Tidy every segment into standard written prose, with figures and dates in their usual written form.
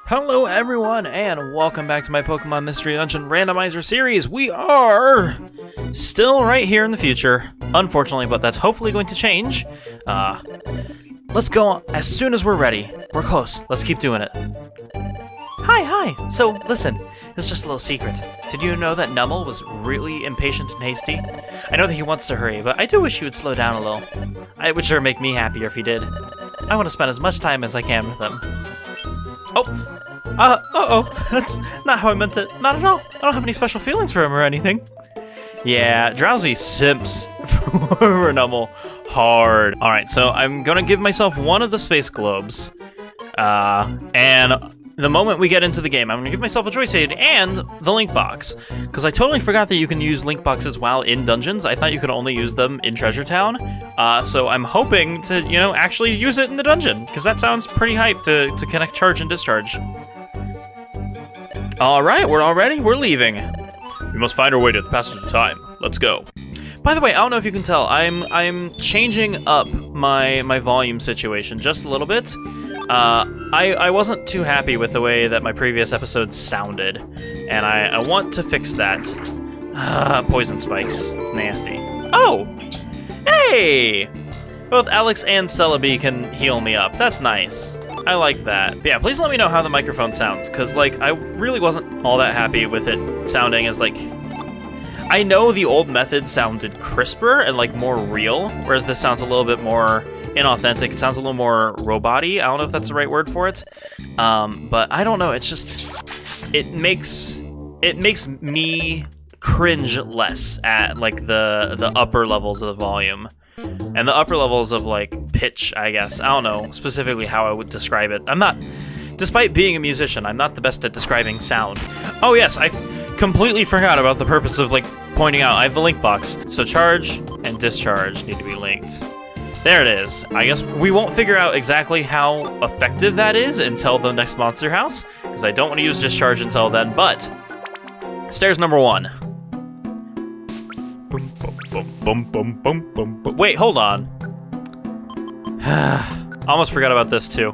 Hello everyone, and welcome back to my Pokemon Mystery Dungeon Randomizer series. We are still right here in the future, unfortunately, but that's hopefully going to change. Let's go as soon as we're ready. We're close. Let's keep doing it. Hi. So, listen, it's just a little secret. Did you know that Nummel was really impatient and hasty? I know that he wants to hurry, but I do wish he would slow down a little. It would sure make me happier if he did. I want to spend as much time as I can with him. That's not how I meant it. Not at all. I don't have any special feelings for him or anything. Yeah, Drowsy simps for Nummel hard. Alright, so I'm gonna give myself one of the space globes. And the moment we get into the game, I'm gonna give myself a choice aid and the link box. Because I totally forgot that you can use link boxes while in dungeons. I thought you could only use them in Treasure Town. So I'm hoping to, actually use it in the dungeon. Because that sounds pretty hype to connect charge and discharge. Alright, we're all ready. We're leaving. We must find our way to the passage of time. Let's go. By the way, I don't know if you can tell, I'm changing up my volume situation just a little bit. I wasn't too happy with the way that my previous episodes sounded, and I want to fix that. Poison spikes. It's nasty. Oh! Hey! Both Alex and Celebi can heal me up. That's nice. I like that. But yeah, please let me know how the microphone sounds, because, I really wasn't all that happy with it sounding as, I know the old method sounded crisper and, more real, whereas this sounds a little bit more inauthentic. It sounds a little more robot-y. I don't know if that's the right word for it. But I don't know. It's just... It makes me cringe less at, the upper levels of the volume. And the upper levels of, pitch, I guess. I don't know specifically how I would describe it. Despite being a musician, I'm not the best at describing sound. Oh yes, I completely forgot about the purpose of, pointing out I have the link box. So charge and discharge need to be linked. There it is. I guess we won't figure out exactly how effective that is until the next monster house, because I don't want to use discharge until then, but... Stairs number 1. Wait, hold on. Almost forgot about this too.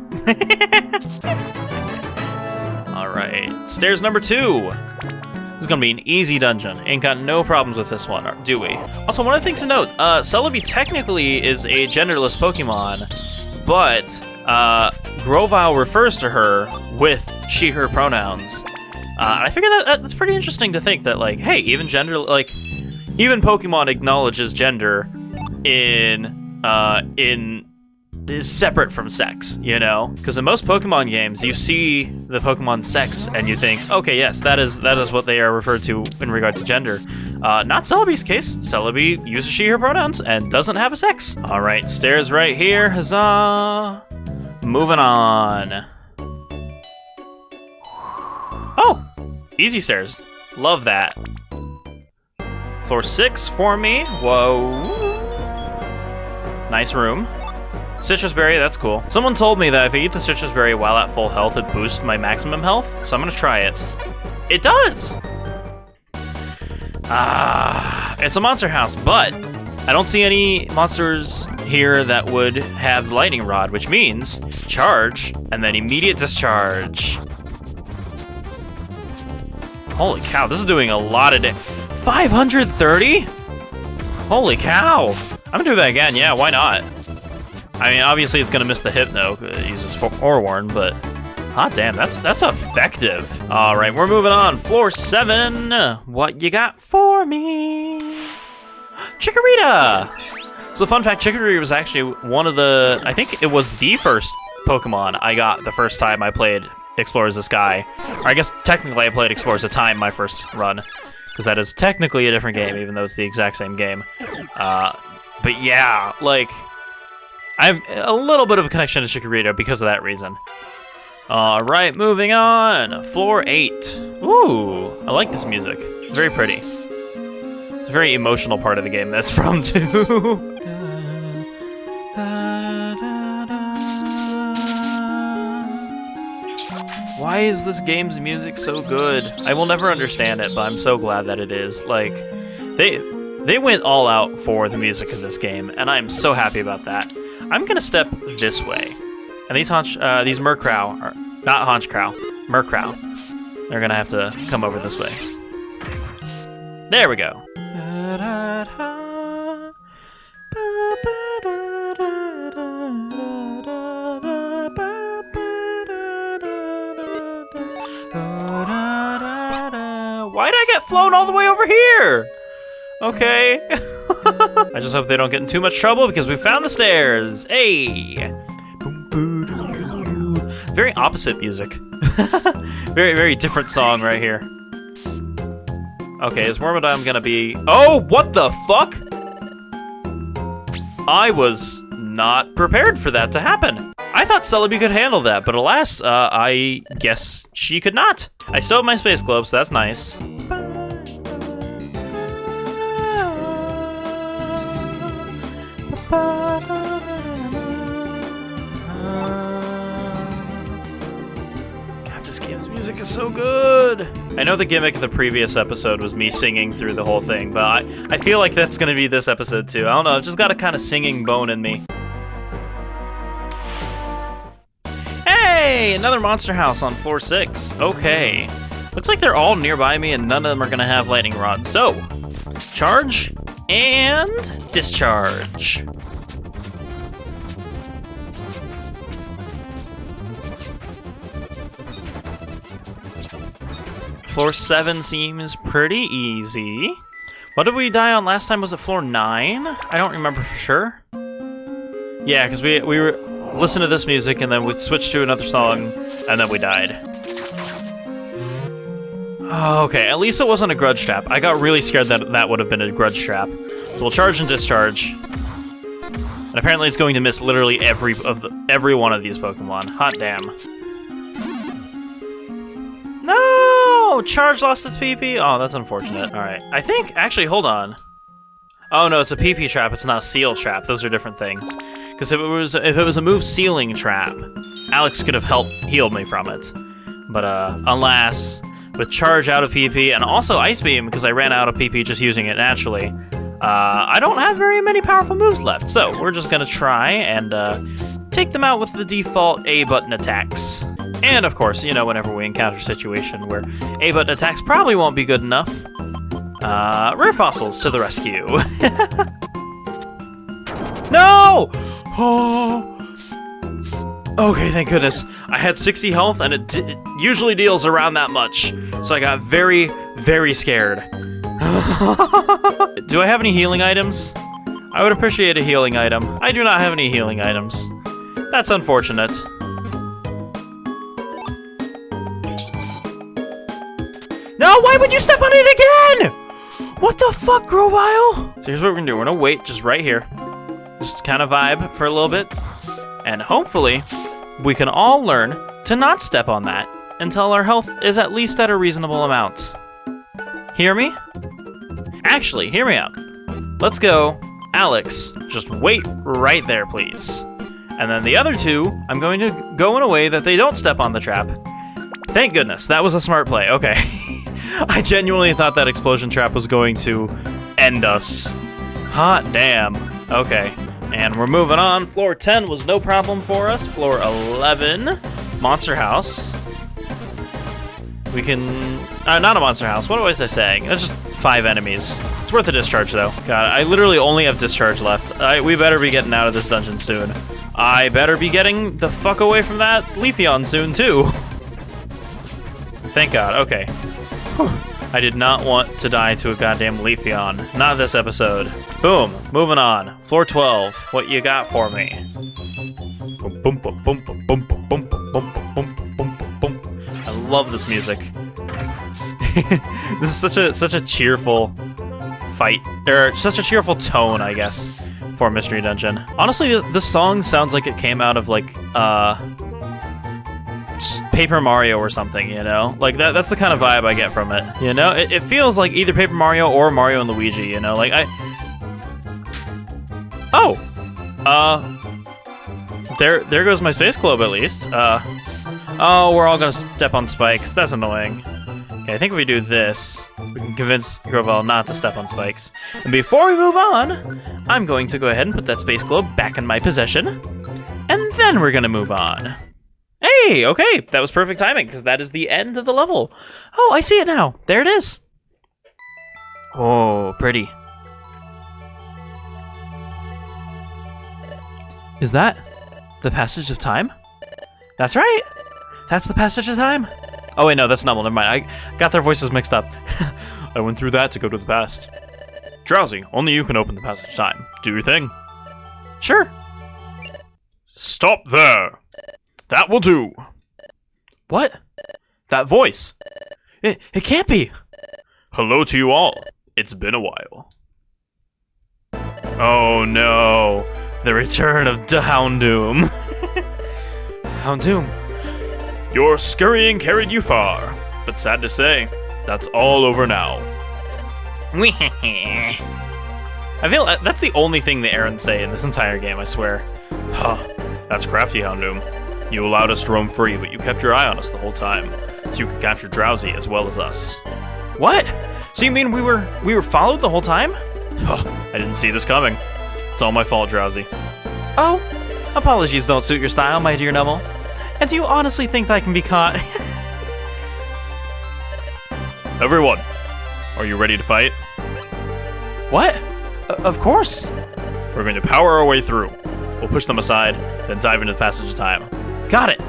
Alright, stairs number 2. This is gonna be an easy dungeon. Ain't got no problems with this one, do we? Also, one other thing to note, Celebi technically is a genderless Pokemon, but Grovyle refers to her with she, her pronouns. I figure that's pretty interesting to think that, hey, even gender, even Pokemon acknowledges gender is separate from sex, Because in most Pokemon games, you see the Pokemon sex and you think, okay, yes, that is what they are referred to in regard to gender. Not Celebi's case. Celebi uses she, her pronouns and doesn't have a sex. All right, stairs right here, huzzah. Moving on. Oh, easy stairs. Love that. Floor 6 for me. Whoa. Nice room. Citrus berry, that's cool. Someone told me that if I eat the citrus berry while at full health, it boosts my maximum health, so I'm gonna try it. It does! It's a monster house, but I don't see any monsters here that would have the lightning rod, which means charge, and then immediate discharge. Holy cow, this is doing a lot of damage. 530? Holy cow. I'm gonna do that again, yeah, why not? I mean, obviously it's gonna miss the Hypno, it uses Forewarn, but hot damn, that's effective. All right, we're moving on. Floor 7, what you got for me? Chikorita! So fun fact, Chikorita was actually one of the, I think it was the first Pokemon I got the first time I played Explorers the Sky. Or I guess technically I played Explorers of Time my first run, because that is technically a different game, even though it's the exact same game. But yeah, I have a little bit of a connection to Chikorita because of that reason. Alright, moving on. Floor 8. Ooh, I like this music. Very pretty. It's a very emotional part of the game that's from, too. Why is this game's music so good? I will never understand it, but I'm so glad that it is. They went all out for the music of this game, and I'm so happy about that. I'm gonna step this way. And these Murkrow, or not Honchkrow, Murkrow. They're gonna have to come over this way. There we go. Why'd I get flown all the way over here? Okay. I just hope they don't get in too much trouble because we found the stairs. Hey. Very opposite music. Very, very different song right here. Okay, is Wormadam gonna be... Oh, what the fuck? I was not prepared for that to happen. I thought Celebi could handle that, but alas, I guess she could not. I still have my space globe, so that's nice. God, this game's music is so good. I know the gimmick of the previous episode was me singing through the whole thing, but I feel like that's gonna be this episode too. I don't know, I've just got a kind of singing bone in me. Hey, another monster house on floor 6. Okay. Looks like they're all nearby me and none of them are gonna have lightning rods. So, charge and discharge. Floor 7 seems pretty easy. What did we die on last time? Was it floor 9? I don't remember for sure. Yeah, because we were listening to this music and then we switched to another song and then we died. Oh, okay, at least it wasn't a grudge trap. I got really scared that that would have been a grudge trap. So we'll charge and discharge. And apparently it's going to miss literally every one of these Pokemon. Hot damn. No! Charge lost its PP? Oh, that's unfortunate. Alright. I think, actually, hold on. Oh no, it's a PP trap, it's not a seal trap. Those are different things. Because if it was a move sealing trap, Alex could have healed me from it. But alas, with charge out of PP and also Ice Beam, because I ran out of PP just using it naturally, I don't have very many powerful moves left. So we're just gonna try and take them out with the default A button attacks. And of course, you know, whenever we encounter a situation where A button attacks probably won't be good enough, rare fossils to the rescue. No! Oh. Okay, thank goodness. I had 60 health and it usually deals around that much. So I got very, very scared. Do I have any healing items? I would appreciate a healing item. I do not have any healing items. That's unfortunate. No, why would you step on it again? What the fuck, Grovyle? So here's what we're gonna do. We're gonna wait just right here. Just kind of vibe for a little bit. And hopefully, we can all learn to not step on that until our health is at least at a reasonable amount. Hear me? Actually, hear me out. Let's go. Alex, just wait right there, please. And then the other two, I'm going to go in a way that they don't step on the trap. Thank goodness, that was a smart play. Okay. I genuinely thought that explosion trap was going to end us. Hot damn. Okay. And we're moving on. Floor 10 was no problem for us. Floor 11, Monster House. We can... not a Monster House. What was I saying? It's just 5 enemies. It's worth a discharge, though. God, I literally only have discharge left. We better be getting out of this dungeon soon. I better be getting the fuck away from that Leafeon soon, too. Thank God. Okay. Whew. I did not want to die to a goddamn Leafeon. Not this episode. Boom. Moving on. Floor 12. What you got for me? I love this music. This is such a cheerful fight, or such a cheerful tone, I guess, for Mystery Dungeon. Honestly, this song sounds like it came out of like Paper Mario or something, you know? Like, that's the kind of vibe I get from it, you know? It feels like either Paper Mario or Mario and Luigi, you know? Like, there goes my Space Globe, at least. Oh, we're all gonna step on spikes. That's annoying. Okay, I think if we do this, we can convince Grovyle not to step on spikes. And before we move on, I'm going to go ahead and put that Space Globe back in my possession. And then we're gonna move on. Hey, okay, that was perfect timing, because that is the end of the level. Oh, I see it now. There it is. Oh, pretty. Is that the passage of time? That's right. That's the passage of time. Oh wait, no, that's Numble. Never mind. I got their voices mixed up. I went through that to go to the past. Drowsy, only you can open the passage of time. Do your thing. Sure. Stop there. That will do. What? That voice. It can't be. Hello to you all. It's been a while. Oh no. The return of Houndoom. Houndoom. Your scurrying carried you far, but sad to say, that's all over now. I feel that's the only thing the Errands say in this entire game, I swear. Huh, that's crafty, Houndoom. You allowed us to roam free, but you kept your eye on us the whole time, so you could capture Drowsy as well as us. What? So you mean we were followed the whole time? Huh, I didn't see this coming. It's all my fault, Drowsy. Oh, apologies don't suit your style, my dear Numble. And do you honestly think that I can be caught? Everyone, are you ready to fight? What? Of course. We're going to power our way through. We'll push them aside, then dive into the passage of time. Got it.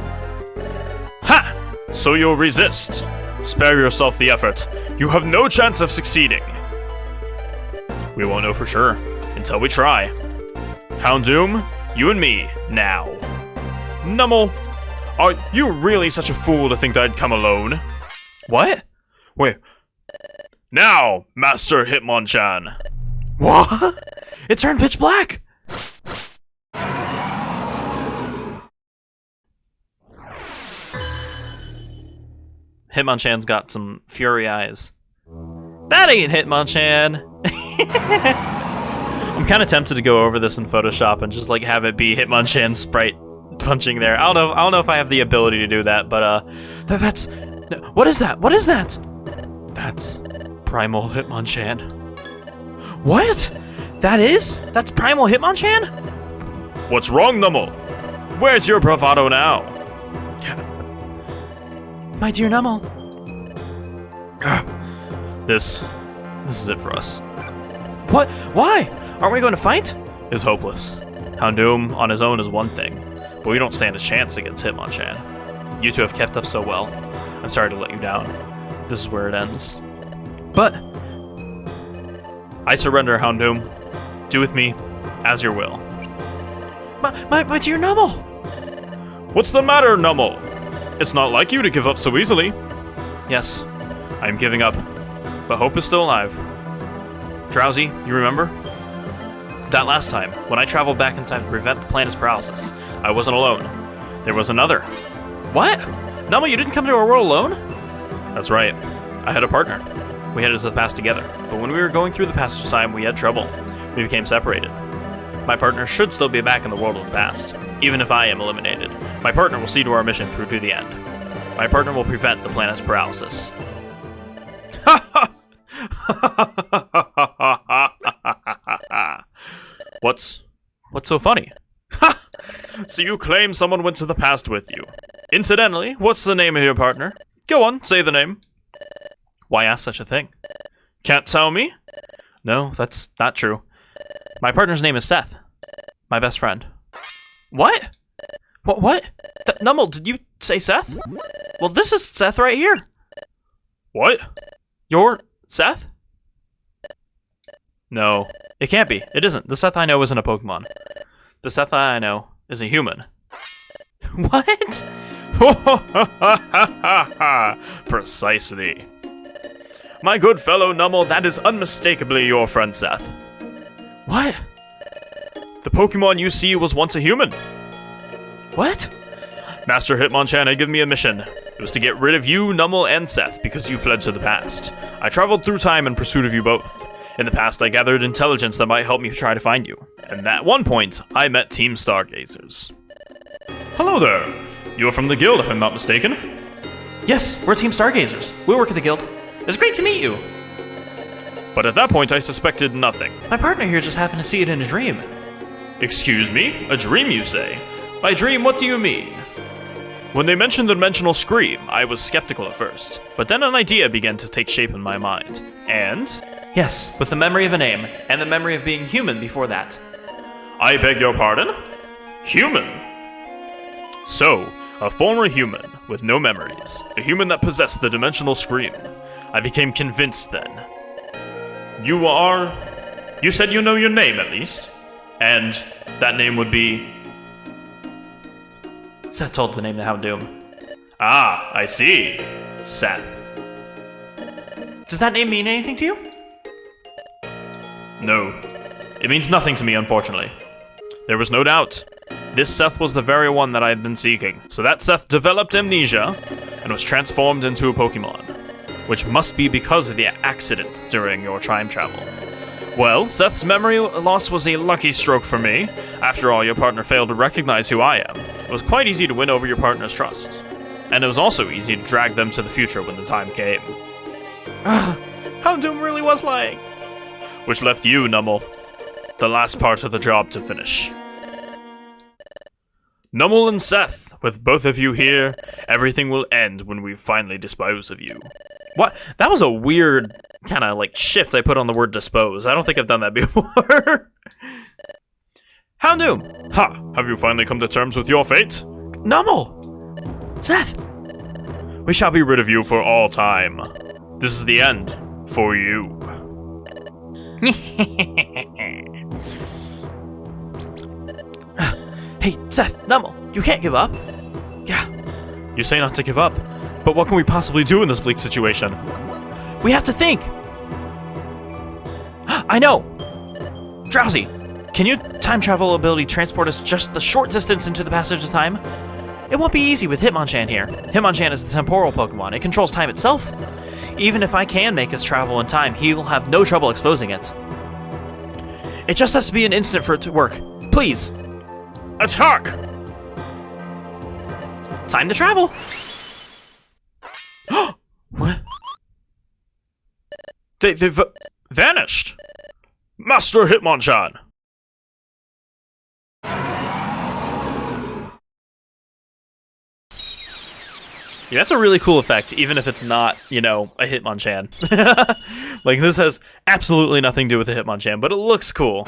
Ha! So you'll resist. Spare yourself the effort. You have no chance of succeeding. We won't know for sure until we try. Houndoom, you and me, now. Numble, are you really such a fool to think that I'd come alone? What? Wait. Now, Master Hitmonchan. What? It turned pitch black! Hitmonchan's got some fury eyes. That ain't Hitmonchan! I'm kind of tempted to go over this in Photoshop and just like have it be Hitmonchan's sprite punching there. I don't know if I have the ability to do that, but that's what is that? What is that? That's Primal Hitmonchan. What? That's Primal Hitmonchan? What's wrong, Numble? Where's your bravado now? My dear Numble. This is it for us. What? Why? Aren't we going to fight? It's hopeless. Houndoom on his own is one thing, but we don't stand a chance against Hitmonchan. You two have kept up so well. I'm sorry to let you down. This is where it ends. But I surrender, Houndoom. Do with me as your will. My dear Numble! What's the matter, Numble? It's not like you to give up so easily. Yes, I am giving up, but hope is still alive. Drowsy, you remember? That last time, when I traveled back in time to prevent the planet's paralysis, I wasn't alone. There was another. What? Numble, you didn't come to our world alone? That's right. I had a partner. We headed to the past together, but when we were going through the passage of time, we had trouble. We became separated. My partner should still be back in the world of the past. Even if I am eliminated, my partner will see to our mission through to the end. My partner will prevent the planet's paralysis. What's so funny? So you claim someone went to the past with you. Incidentally, what's the name of your partner? Go on, say the name. Why ask such a thing? Can't tell me? No, that's not true. My partner's name is Seth. My best friend. What? What? Numble, did you say Seth? Well, this is Seth right here. What? You're Seth? No, it can't be. It isn't. The Seth I know isn't a Pokemon. The Seth I know is a human. What? Precisely. My good fellow Numble, that is unmistakably your friend Seth. What? The Pokemon you see was once a human. What? Master Hitmonchan had given me a mission. It was to get rid of you, Numble, and Seth because you fled to the past. I traveled through time in pursuit of you both. In the past, I gathered intelligence that might help me try to find you. And at one point, I met Team Stargazers. Hello there. You're from the guild, if I'm not mistaken. Yes, we're Team Stargazers. We work at the guild. It's great to meet you. But at that point, I suspected nothing. My partner here just happened to see it in a dream. Excuse me? A dream, you say? By dream, what do you mean? When they mentioned the dimensional scream, I was skeptical at first, but then an idea began to take shape in my mind. And? Yes, with the memory of a name, and the memory of being human before that. I beg your pardon? Human? So, a former human with no memories, a human that possessed the dimensional scream. I became convinced then. You said you know your name at least? And that name would be... Seth told the name to Houndoom. Ah, I see. Seth. Does that name mean anything to you? No. It means nothing to me, unfortunately. There was no doubt. This Seth was the very one that I had been seeking. So that Seth developed amnesia and was transformed into a Pokemon. Which must be because of the accident during your time travel. Well, Seth's memory loss was a lucky stroke for me. After all, your partner failed to recognize who I am. It was quite easy to win over your partner's trust. And it was also easy to drag them to the future when the time came. Houndoom really was lying. Which left you, Numel, the last part of the job to finish. Numel and Seth, with both of you here, everything will end when we finally dispose of you. What? That was a weird kind of like shift I put on the word dispose. I don't think I've done that before. Houndoom! Ha! Have you finally come to terms with your fate? Numel! Seth! We shall be rid of you for all time. This is the end. For you. Hey, Seth, Numel, you can't give up. Yeah. You say not to give up, but what can we possibly do in this bleak situation? We have to think. I know. Drowsy, can your time travel ability transport us just the short distance into the passage of time? It won't be easy with Hitmonchan here. Hitmonchan is the temporal Pokemon. It controls time itself. Even if I can make us travel in time, he will have no trouble exposing it. It just has to be an instant for it to work. Please. Attack! Time to travel. What? They've vanished. Master Hitmonchan. Yeah, that's a really cool effect, even if it's not, you know, a Hitmonchan. Like, this has absolutely nothing to do with a Hitmonchan, but it looks cool.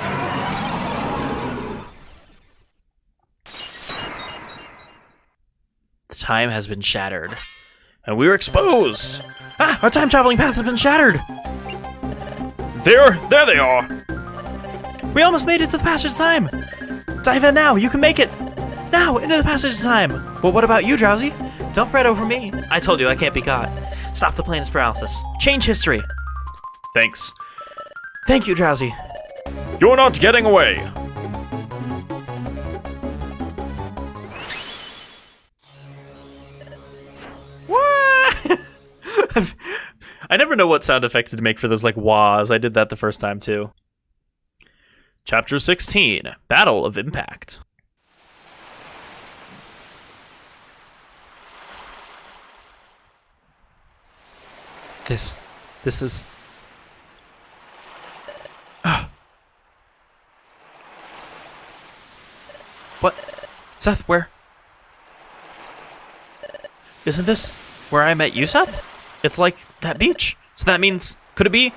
The time has been shattered. And we were exposed! Ah! Our time-traveling path has been shattered! There they are! We almost made it to the passage of time! Dive in now, you can make it! Now, into the passage of time! Well, what about you, Drowsy? Don't fret over me. I told you I can't be caught. Stop the planet's paralysis. Change history. Thanks. Thank you, Drowsy. You're not getting away! What? I never know what sound effects to make for those, like, wahs. I did that the first time, too. Chapter 16, Battle of Impact. This is... What? Seth, where? Isn't this where I met you, Seth? It's like that beach. So that means, could it be?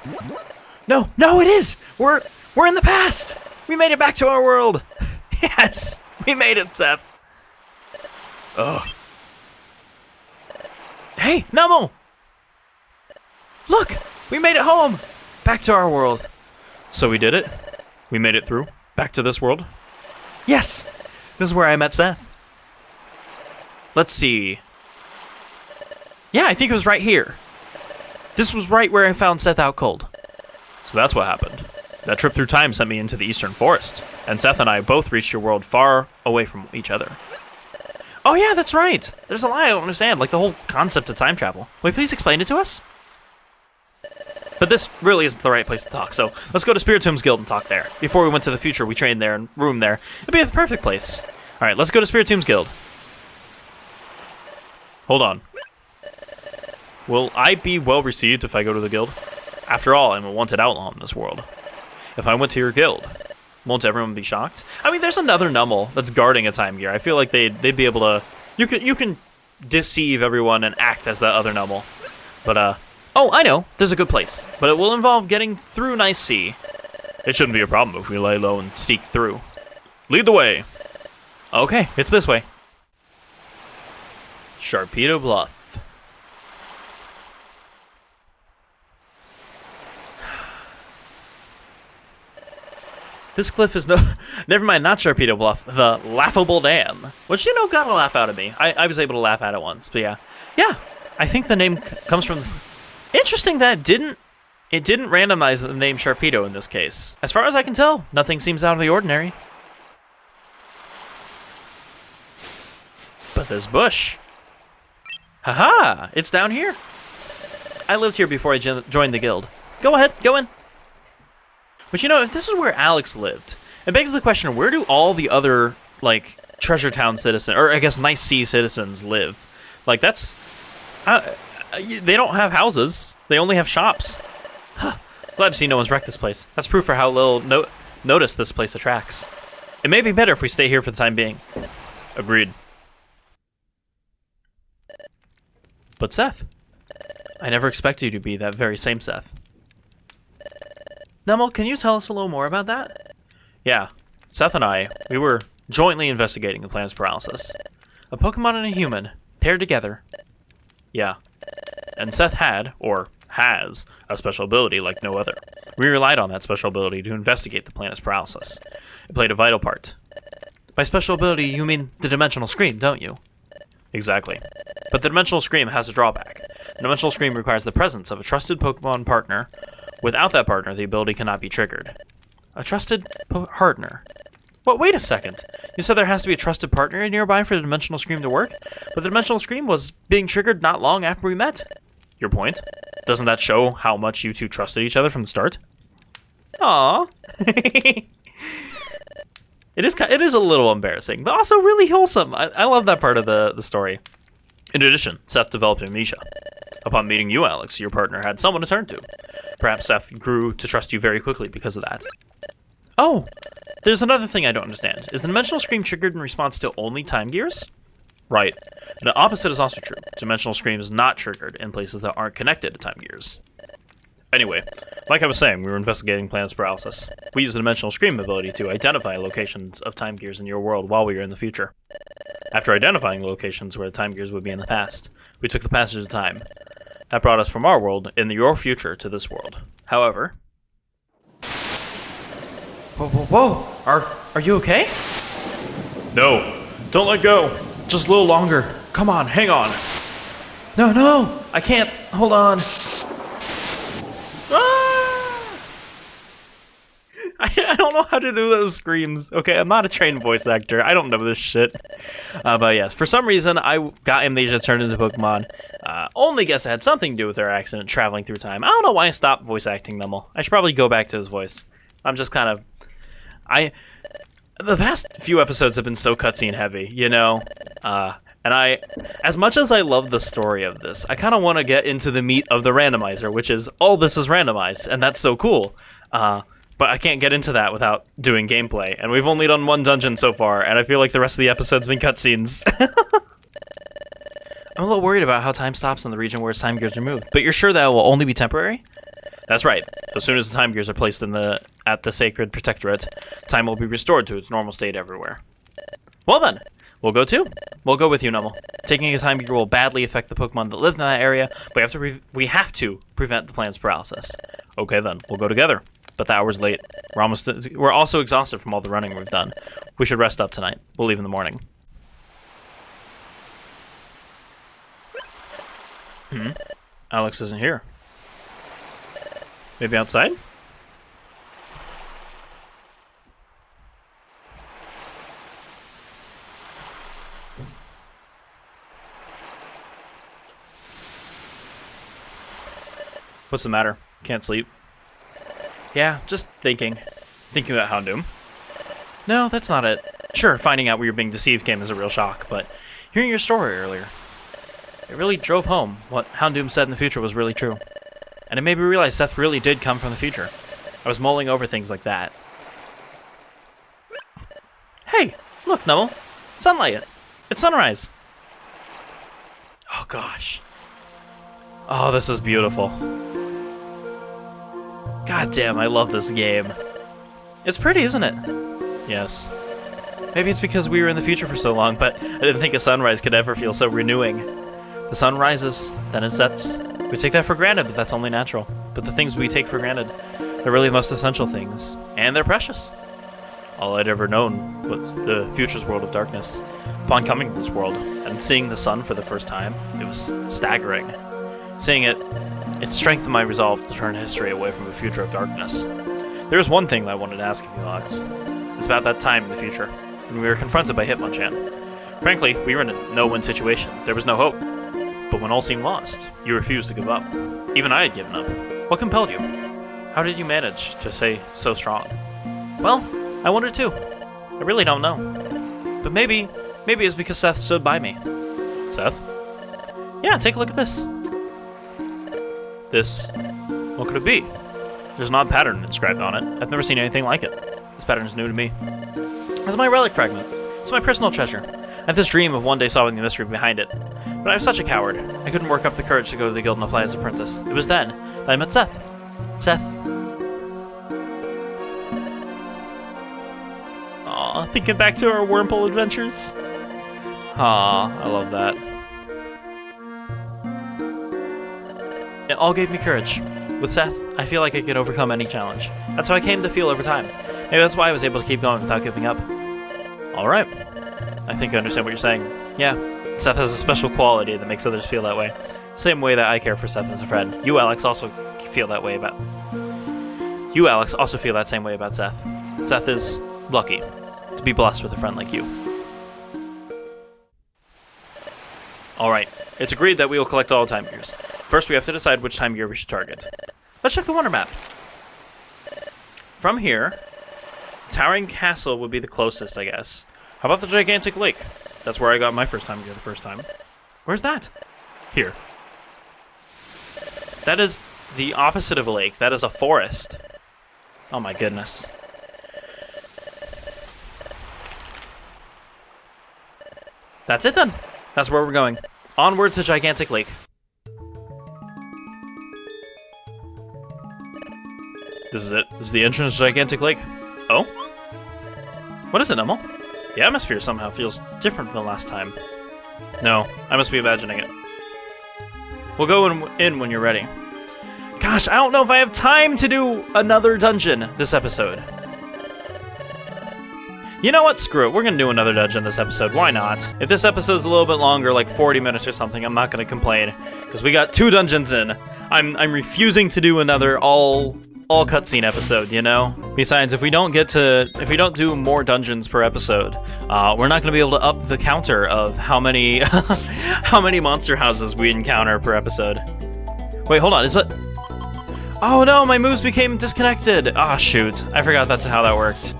No, it is! We're in the past! We made it back to our world! Yes! We made it, Seth! Ugh. Hey, Numel! Look! We made it home! Back to our world. So we did it? We made it through? Back to this world? Yes! This is where I met Seth. Let's see. Yeah, I think it was right here. This was right where I found Seth out cold. So that's what happened. That trip through time sent me into the Eastern Forest, and Seth and I both reached your world far away from each other. Oh yeah, that's right! There's a lot I don't understand, like the whole concept of time travel. Will you please explain it to us? But this really isn't the right place to talk, so let's go to Spiritom's Guild and talk there. Before we went to the future, we trained there and roomed there. It'd be the perfect place. Alright, let's go to Spiritom's Guild. Hold on. Will I be well received if I go to the guild? After all, I'm a wanted outlaw in this world. If I went to your guild, won't everyone be shocked? I mean, there's another Numel that's guarding a time gear. I feel like they'd be able to... You can deceive everyone and act as that other Numel. But, oh, I know. There's a good place. But it will involve getting through Nice Sea. It shouldn't be a problem if we lay low and sneak through. Lead the way. Okay, it's this way. Sharpedo Bluff. This cliff is no... Never mind, not Sharpedo Bluff. The Laughable Dam. Which, you know, got a laugh out of me. I was able to laugh at it once, but yeah. Yeah, I think the name comes from... Interesting that it didn't randomize the name Sharpedo in this case. As far as I can tell, nothing seems out of the ordinary. But this bush... Haha! It's down here. I lived here before I joined the guild. Go ahead, go in. But you know, if this is where Alex lived, it begs the question, where do all the other, like, Treasure Town citizens, or I guess Nice Sea citizens live? Like, that's... they don't have houses. They only have shops. Huh. Glad to see no one's wrecked this place. That's proof for how little notice this place attracts. It may be better if we stay here for the time being. Agreed. But Seth, I never expected you to be that very same Seth. Numel, can you tell us a little more about that? Yeah, Seth and I, we were jointly investigating the planet's paralysis. A Pokemon and a human, paired together. Yeah. And Seth had, or has, a special ability like no other. We relied on that special ability to investigate the planet's paralysis. It played a vital part. By special ability, you mean the Dimensional Scream, don't you? Exactly. But the Dimensional Scream has a drawback. The Dimensional Scream requires the presence of a trusted Pokemon partner. Without that partner, the ability cannot be triggered. A trusted partner? What? Wait a second. You said there has to be a trusted partner nearby for the Dimensional Scream to work? But the Dimensional Scream was being triggered not long after we met. Your point? Doesn't that show how much you two trusted each other from the start? Aww. It is a little embarrassing, but also really wholesome. I love that part of the story. In addition, Seth developed amnesia. Upon meeting you, Alex, your partner had someone to turn to. Perhaps Seth grew to trust you very quickly because of that. Oh, there's another thing I don't understand. Is the Dimensional Scream triggered in response to only Time Gears? Right. And the opposite is also true. Dimensional Scream is not triggered in places that aren't connected to Time Gears. Anyway, like I was saying, we were investigating planet's paralysis. We used the Dimensional Scream ability to identify locations of Time Gears in your world while we were in the future. After identifying the locations where the Time Gears would be in the past, we took the passage of time. That brought us from our world in your future to this world. However... Whoa! Are you okay? No. Don't let go. Just a little longer. Come on, hang on. No! I can't. Hold on. I don't know how to do those screams. Okay, I'm not a trained voice actor. I don't know this shit. But yes, for some reason, I got Amnesia turned into Pokemon. Only guess it had something to do with their accident traveling through time. I don't know why I stopped voice acting Numel. I should probably go back to his voice. I'm just kind of... The past few episodes have been so cutscene heavy, you know? And as much as I love the story of this, I kind of want to get into the meat of the randomizer, which is, all this is randomized, and that's so cool. But I can't get into that without doing gameplay, and we've only done one dungeon so far, and I feel like the rest of the episode's been cutscenes. I'm a little worried about how time stops in the region where its time gears are moved, but you're sure that will only be temporary? That's right. As soon as the time gears are placed at the Sacred Protectorate, time will be restored to its normal state everywhere. Well then, we'll go too. We'll go with you, Numel. Taking a time gear will badly affect the Pokemon that live in that area, but we have to prevent the planet's paralysis. Okay then, we'll go together. But the hour's late. We're also exhausted from all the running we've done. We should rest up tonight. We'll leave in the morning. Alex isn't here. Maybe outside? What's the matter? Can't sleep? Yeah, just thinking. Thinking about Houndoom. No, that's not it. Sure, finding out we were being deceived came as a real shock, but hearing your story earlier, it really drove home what Houndoom said in the future was really true. And it made me realize Seth really did come from the future. I was mulling over things like that. Hey, look, Numel. Sunlight. It's sunrise. Oh gosh. Oh, this is beautiful. God damn, I love this game. It's pretty, isn't it? Yes. Maybe it's because we were in the future for so long, but I didn't think a sunrise could ever feel so renewing. The sun rises, then it sets. We take that for granted, but that's only natural. But the things we take for granted, they're really the most essential things. And they're precious. All I'd ever known was the future's world of darkness. Upon coming to this world and seeing the sun for the first time, it was staggering. Seeing it strengthened my resolve to turn history away from a future of darkness. There was one thing that I wanted to ask of you, Alex. It's about that time in the future, when we were confronted by Hitmonchan. Frankly, we were in a no-win situation. There was no hope. But when all seemed lost, you refused to give up. Even I had given up. What compelled you? How did you manage to stay so strong? Well, I wonder too. I really don't know. But maybe it's because Seth stood by me. Seth? Yeah, take a look at this. This, what could it be? There's an odd pattern inscribed on it. I've never seen anything like it. This pattern is new to me. It's my relic fragment. It's my personal treasure. I have this dream of one day solving the mystery behind it. But I was such a coward. I couldn't work up the courage to go to the guild and apply as an apprentice. It was then that I met Seth. Seth. Aw, thinking back to our wormhole adventures. Aw, I love that. It all gave me courage. With Seth, I feel like I could overcome any challenge. That's how I came to feel over time. Maybe that's why I was able to keep going without giving up. Alright. I think I understand what you're saying. Yeah, Seth has a special quality that makes others feel that way. Same way that I care for Seth as a friend. You, Alex, also feel that way about... You, Alex, also feel that same way about Seth. Seth is lucky to be blessed with a friend like you. Alright, it's agreed that we will collect all time gears. First, we have to decide which time gear we should target. Let's check the wonder map. From here, Towering Castle would be the closest, I guess. How about the gigantic lake? That's where I got my first time gear the first time. Where's that? Here. That is the opposite of a lake. That is a forest. Oh my goodness. That's it then. That's where we're going. Onward to Gigantic Lake. This is it. This is the entrance to Gigantic Lake. Oh? What is it, Nummel? The atmosphere somehow feels different than last time. No, I must be imagining it. We'll go in when you're ready. Gosh, I don't know if I have time to do another dungeon this episode. You know what? Screw it. We're going to do another dungeon this episode. Why not? If this episode's a little bit longer, like 40 minutes or something, I'm not going to complain. Because we got 2 dungeons in. I'm refusing to do another all cutscene episode, you know? Besides, if we don't do more dungeons per episode, we're not going to be able to up the counter of how many how many monster houses we encounter per episode. Wait, hold on. Is what? Oh no, my moves became disconnected. Ah, shoot. I forgot that's how that worked.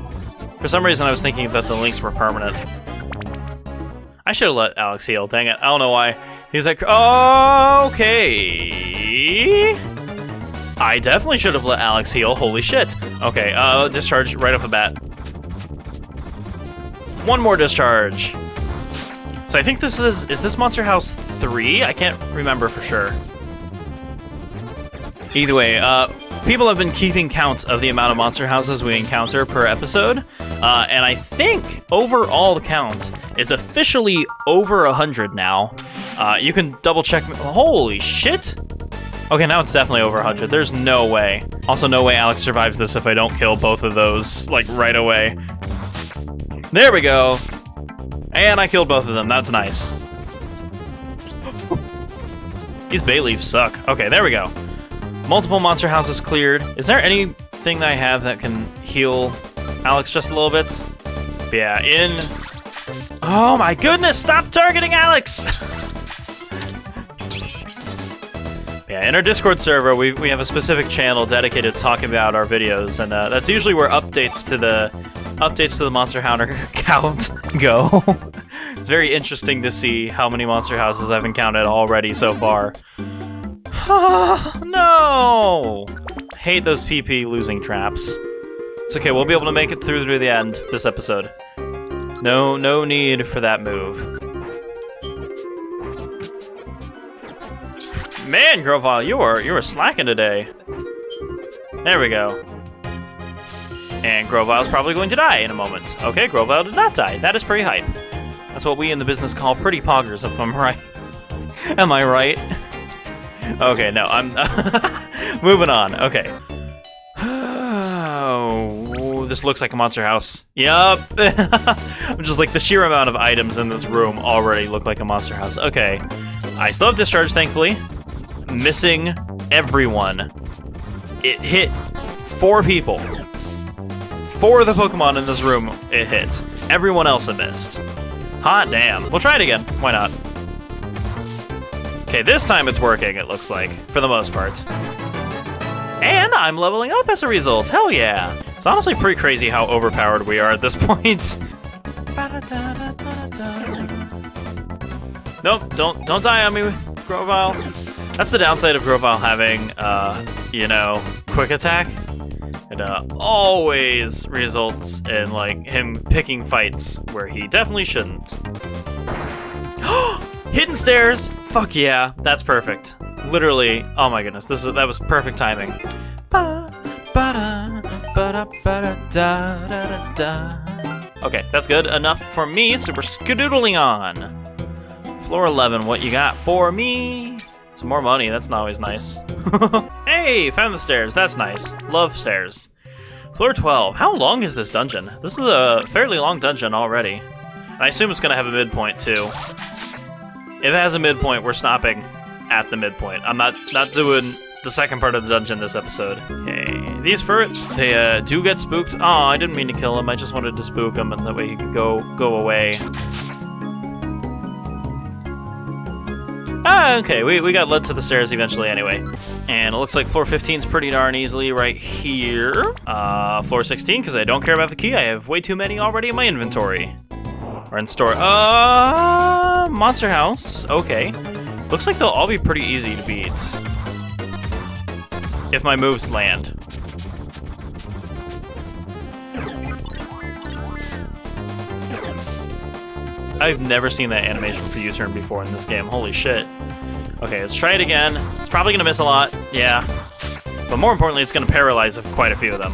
For some reason, I was thinking that the links were permanent. I should have let Alex heal. Dang it. I don't know why. He's like, oh, okay. I definitely should have let Alex heal. Holy shit. Okay, discharge right off the bat. One more discharge. So I think this is this Monster House 3? I can't remember for sure. Either way, people have been keeping count of the amount of monster houses we encounter per episode, and I think overall the count is officially over 100 now. You can double check. Holy shit! Okay, now it's definitely over 100. There's no way. Also, no way Alex survives this if I don't kill both of those, like, right away. There we go! And I killed both of them. That's nice. These bay leaves suck. Okay, there we go. Multiple monster houses cleared. Is there anything that I have that can heal Alex just a little bit? Yeah, in... Oh my goodness, stop targeting Alex! Yeah, in our Discord server, we have a specific channel dedicated to talking about our videos, and that's usually where updates to the Monster Hunter count go. It's very interesting to see how many monster houses I've encountered already so far. No! Hate those PP losing traps. It's okay, we'll be able to make it through to the end this episode. No need for that move. Man, Grovyle, you are slacking today. There we go. And Grovyle's probably going to die in a moment. Okay, Grovyle did not die. That is pretty hype. That's what we in the business call pretty poggers, if I'm right. Am I right? Okay, no, I'm moving on. Okay. Oh, this looks like a monster house. Yup. I'm just like, the sheer amount of items in this room already look like a monster house. Okay. I still have discharge, thankfully. Missing everyone. It hit 4 people. 4 of the Pokemon in this room it hit. Everyone else it missed. Hot damn. We'll try it again. Why not? Okay, this time it's working, it looks like, for the most part. And I'm leveling up as a result. Hell yeah. It's honestly pretty crazy how overpowered we are at this point. Nope, don't die on me, Grovyle. That's the downside of Grovyle having, you know, quick attack. It always results in, like, him picking fights where he definitely shouldn't. Hidden stairs! Fuck yeah, that's perfect. Literally, oh my goodness, that was perfect timing. Okay, that's good enough for me, so we're skedoodling on. Floor 11, what you got for me? Some more money, that's not always nice. Hey, found the stairs, that's nice. Love stairs. Floor 12, how long is this dungeon? This is a fairly long dungeon already. And I assume it's gonna have a midpoint too. If it has a midpoint, we're stopping at the midpoint. I'm not doing the second part of the dungeon this episode. Okay, these ferrets, they do get spooked. Oh, I didn't mean to kill him. I just wanted to spook him, and that way he could go away. Ah, okay, we got led to the stairs eventually anyway. And it looks like floor 15 is pretty darn easily right here. Floor 16, because I don't care about the key. I have way too many already in my inventory. Or in store. Monster house. Okay. Looks like they'll all be pretty easy to beat. If my moves land. I've never seen that animation for U-turn before in this game. Holy shit. Okay, let's try it again. It's probably gonna miss a lot. Yeah. But more importantly, it's gonna paralyze quite a few of them,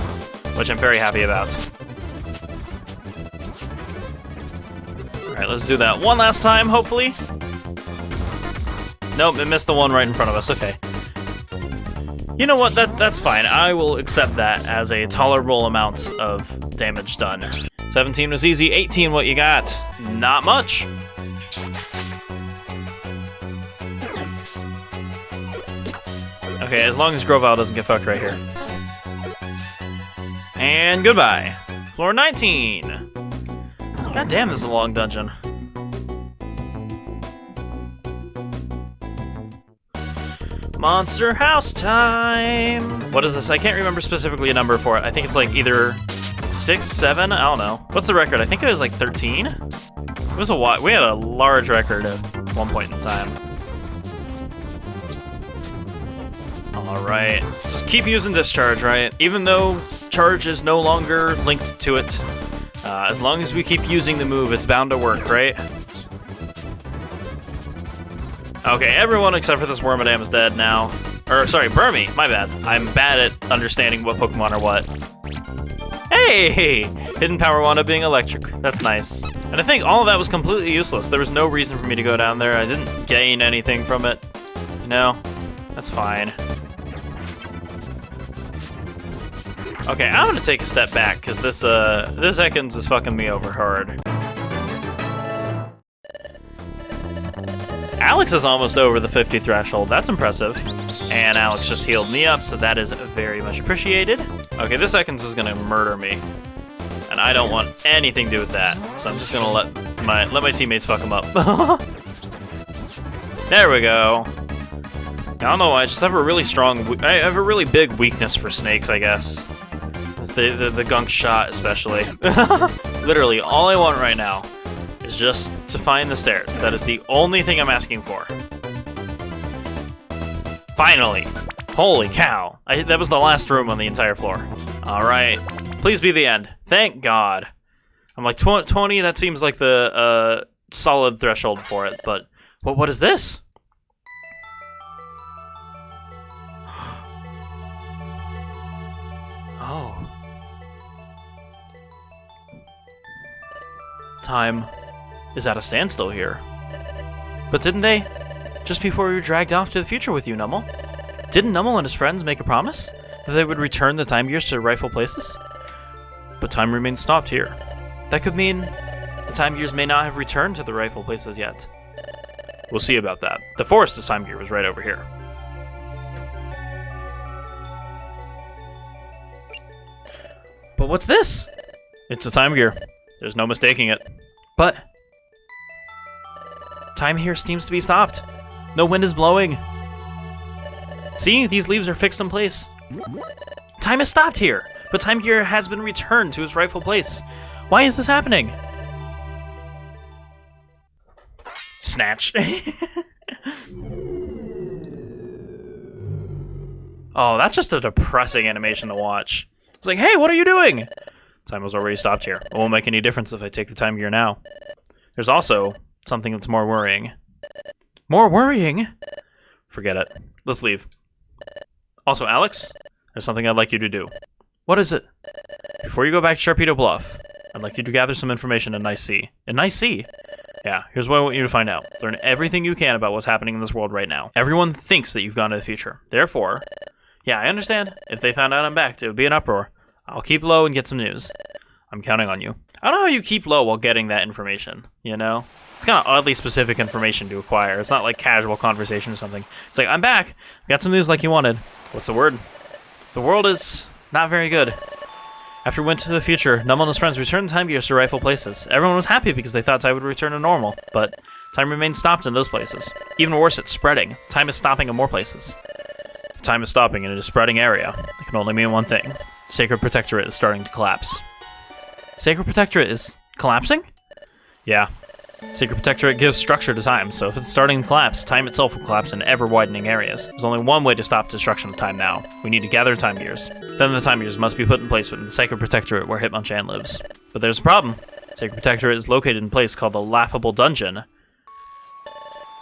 which I'm very happy about. Alright, let's do that one last time, hopefully. Nope, it missed the one right in front of us. Okay. You know what? That's fine. I will accept that as a tolerable amount of damage done. 17 was easy. 18, what you got? Not much. Okay, as long as Grovyle doesn't get fucked right here. And goodbye. Floor 19. God damn, this is a long dungeon. Monster house time! What is this? I can't remember specifically a number for it. I think it's like either 6, 7, I don't know. What's the record? I think it was like 13? It was a lot. We had a large record at one point in time. Alright. Just keep using discharge, right? Even though charge is no longer linked to it. As long as we keep using the move, it's bound to work, right? Okay, everyone except for this Wormadam is dead now. Or, sorry, Burmy, my bad. I'm bad at understanding what Pokemon are what. Hey! Hidden Power Wand up being electric. That's nice. And I think all of that was completely useless. There was no reason for me to go down there. I didn't gain anything from it. You know? That's fine. Okay, I'm gonna take a step back, because this Ekans is fucking me over hard. Alex is almost over the 50 threshold. That's impressive. And Alex just healed me up, so that is very much appreciated. Okay, this Ekans is gonna murder me. And I don't want anything to do with that. So I'm just gonna let my teammates fuck him up. There we go. I don't know why, I just have a really I have a really big weakness for snakes, I guess. The gunk shot, especially. Literally, all I want right now is just to find the stairs. That is the only thing I'm asking for. Finally. Holy cow. That was the last room on the entire floor. Alright. Please be the end. Thank God. I'm like, 20, that seems like the solid threshold for it, but what is this? Time is at a standstill here. But didn't they? Just before we were dragged off to the future with you, Nummel. Didn't Nummel and his friends make a promise that they would return the time gears to their rightful places? But time remains stopped here. That could mean the time gears may not have returned to the rightful places yet. We'll see about that. The forest's time gear was right over here. But what's this? It's a time gear. There's no mistaking it. But time here seems to be stopped. No wind is blowing. See, these leaves are fixed in place. Time is stopped here, but time gear has been returned to its rightful place. Why is this happening? Snatch. Oh, that's just a depressing animation to watch. It's like, hey, what are you doing? Time was already stopped here. It won't make any difference if I take the time gear now. There's also something that's more worrying. More worrying? Forget it. Let's leave. Also, Alex, there's something I'd like you to do. What is it? Before you go back to Sharpedo Bluff, I'd like you to gather some information in Nice Sea. In Nice Sea? Yeah, here's what I want you to find out. Learn everything you can about what's happening in this world right now. Everyone thinks that you've gone to the future. Therefore, yeah, I understand. If they found out I'm back, it would be an uproar. I'll keep low and get some news. I'm counting on you. I don't know how you keep low while getting that information, you know? It's kind of oddly specific information to acquire. It's not like casual conversation or something. It's like, I'm back. Got some news like you wanted. What's the word? The world is not very good. After we went to the future, Nummel and his friends returned time gears to rightful places. Everyone was happy because they thought time would return to normal, but time remains stopped in those places. Even worse, it's spreading. Time is stopping in more places. If time is stopping in a spreading area, it can only mean one thing. Sacred Protectorate is starting to collapse. Sacred Protectorate is collapsing? Yeah. Sacred Protectorate gives structure to time, so if it's starting to collapse, time itself will collapse in ever-widening areas. There's only one way to stop destruction of time now. We need to gather time gears. Then the time gears must be put in place within the Sacred Protectorate where Hitmonchan lives. But there's a problem. Sacred Protectorate is located in a place called the Laughable Dungeon.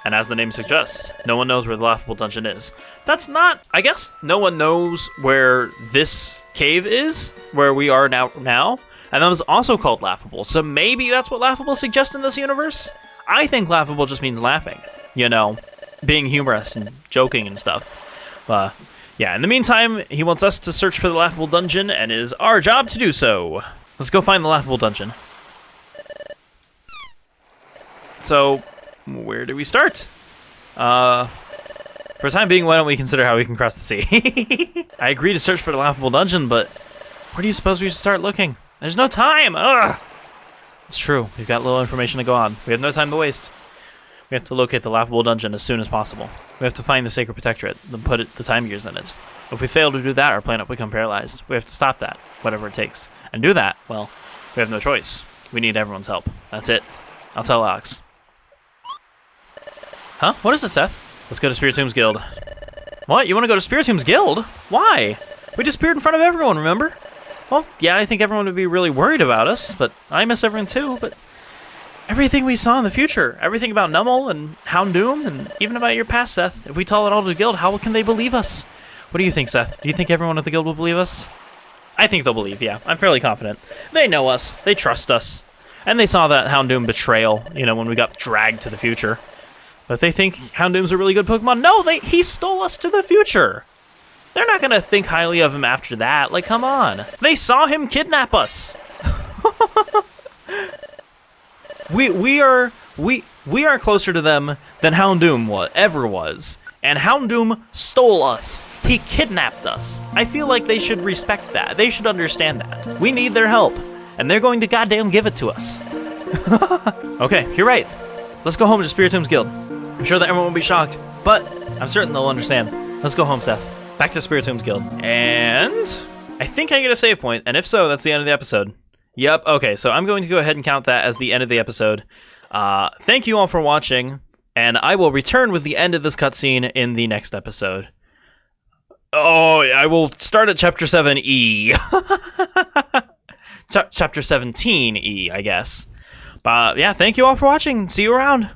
And as the name suggests, no one knows where the Laughable Dungeon is. That's not... I guess no one knows where this cave is, where we are now. And that was also called Laughable, so maybe that's what Laughable suggests in this universe? I think Laughable just means laughing. You know, being humorous and joking and stuff. Yeah, in the meantime, he wants us to search for the Laughable Dungeon, and it is our job to do so. Let's go find the Laughable Dungeon. So, where do we start? For the time being, why don't we consider how we can cross the sea? I agree to search for the Laughable Dungeon, but where do you suppose we should start looking? There's no time! Ugh! It's true, we've got little information to go on. We have no time to waste. We have to locate the Laughable Dungeon as soon as possible. We have to find the Sacred Protectorate, then put the time gears in it. If we fail to do that, our planet will become paralyzed. We have to stop that, whatever it takes. And do that, well, we have no choice. We need everyone's help. That's it. I'll tell Alex. Huh? What is this, Seth? Let's go to Spiritomb's Guild. What? You want to go to Spiritomb's Guild? Why? We just appeared in front of everyone, remember? Well, yeah, I think everyone would be really worried about us, but I miss everyone too, but everything we saw in the future, everything about Nummel and Houndoom, and even about your past, Seth, if we tell it all to the Guild, how can they believe us? What do you think, Seth? Do you think everyone at the Guild will believe us? I think they'll believe, yeah. I'm fairly confident. They know us. They trust us. And they saw that Houndoom betrayal, you know, when we got dragged to the future. But if they think Houndoom's a really good Pokemon, no, he stole us to the future. They're not gonna think highly of him after that. Like, come on. They saw him kidnap us. we are closer to them than Houndoom ever was. And Houndoom stole us. He kidnapped us. I feel like they should respect that. They should understand that. We need their help. And they're going to goddamn give it to us. Okay, you're right. Let's go home to Spiritomb's Guild. I'm sure that everyone will be shocked, but I'm certain they'll understand. Let's go home, Seth. Back to Spiritomb's Guild. And I think I get a save point, and if so, that's the end of the episode. Yep, okay, so I'm going to go ahead and count that as the end of the episode. Thank you all for watching, and I will return with the end of this cutscene in the next episode. Oh, I will start at Chapter 7E. Chapter 17E, I guess. But yeah, thank you all for watching. See you around.